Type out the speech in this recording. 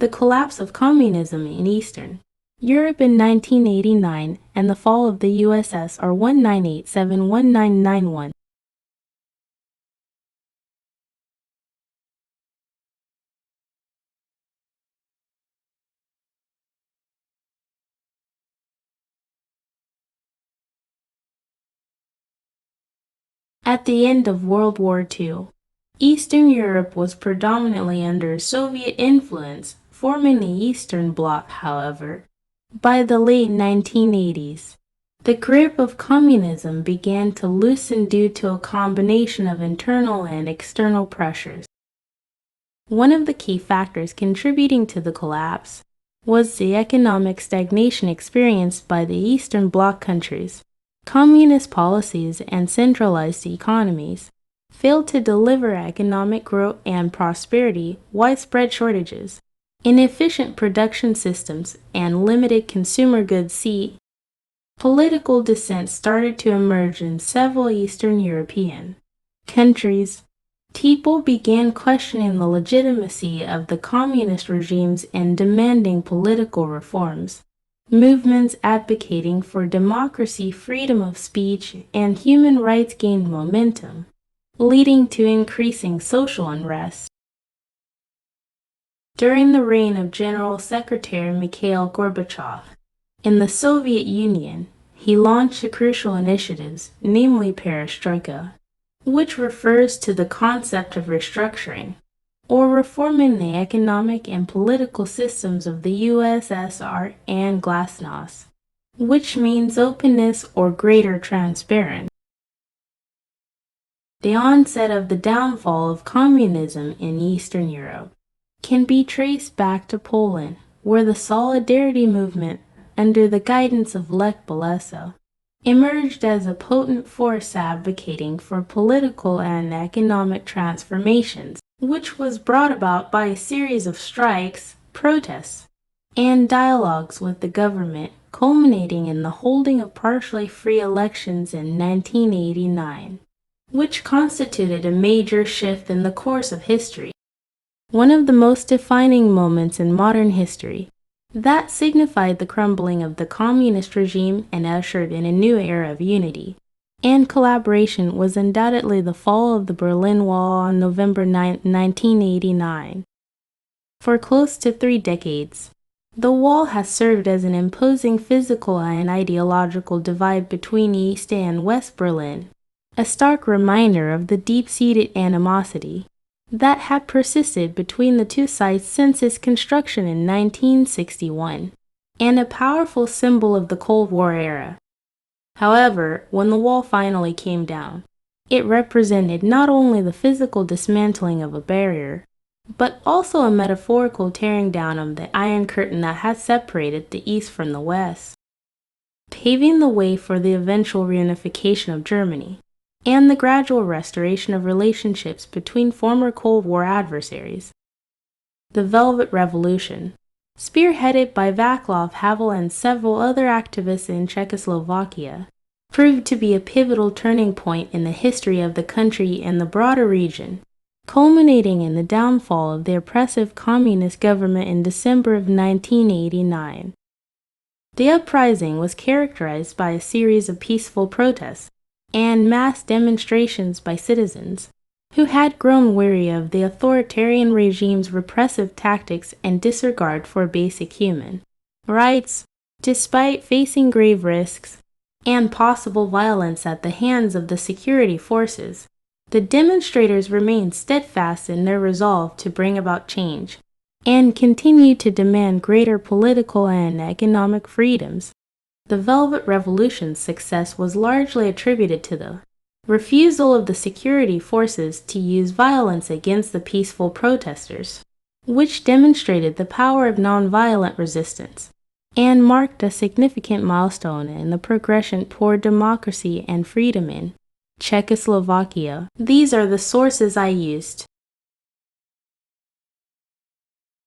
the collapse of communism in Eastern Europe in 1989 and the fall of the USSR 1987-1991. At the end of World War II, Eastern Europe was predominantly under Soviet influence, forming the Eastern Bloc, however. By the late 1980s, the grip of communism began to loosen due to a combination of internal and external pressures. One of the key factors contributing to the collapse was the economic stagnation experienced by the Eastern Bloc countries. Communist policies and centralized economies failed to deliver economic growth and prosperity. Widespread shortages, inefficient production systems, and limited consumer goods. Political dissent started to emerge in several Eastern European countries. People began questioning the legitimacy of the communist regimes and demanding political reforms. Movements advocating for democracy, freedom of speech, and human rights gained momentum, leading to increasing social unrest. During the reign of General Secretary Mikhail Gorbachev in the Soviet Union, he launched crucial initiatives, namely perestroika, which refers to the concept of restructuring or reforming the economic and political systems of the USSR, and glasnost, which means openness or greater transparency. The onset of the downfall of communism in Eastern Europe can be traced back to Poland, where the Solidarity movement, under the guidance of Lech Walesa, emerged as a potent force advocating for political and economic transformations, which was brought about by a series of strikes, protests, and dialogues with the government, culminating in the holding of partially free elections in 1989, which constituted a major shift in the course of history. One of the most defining moments in modern history that signified the crumbling of the communist regime and ushered in a new era of unity and collaboration was undoubtedly the fall of the Berlin Wall on November 9, 1989. For close to 3 decades, the wall has served as an imposing physical and ideological divide between East and West Berlin, a stark reminder of the deep-seated animosity that had persisted between the two sides since its construction in 1961, and a powerful symbol of the Cold War era. However, when the wall finally came down, it represented not only the physical dismantling of a barrier, but also a metaphorical tearing down of the Iron Curtain that had separated the East from the West, paving the way for the eventual reunification of Germany and the gradual restoration of relationships between former Cold War adversaries. The Velvet Revolution, spearheaded by Václav Havel and several other activists in Czechoslovakia, proved to be a pivotal turning point in the history of the country and the broader region, culminating in the downfall of the oppressive communist government in December of 1989. The uprising was characterized by a series of peaceful protests and mass demonstrations by citizens who had grown weary of the authoritarian regime's repressive tactics and disregard for basic human rights. Despite facing grave risks and possible violence at the hands of the security forces, the demonstrators remained steadfast in their resolve to bring about change and continued to demand greater political and economic freedoms. The Velvet Revolution's success was largely attributed to the refusal of the security forces to use violence against the peaceful protesters, which demonstrated the power of nonviolent resistance and marked a significant milestone in the progression toward democracy and freedom in Czechoslovakia. These are the sources I used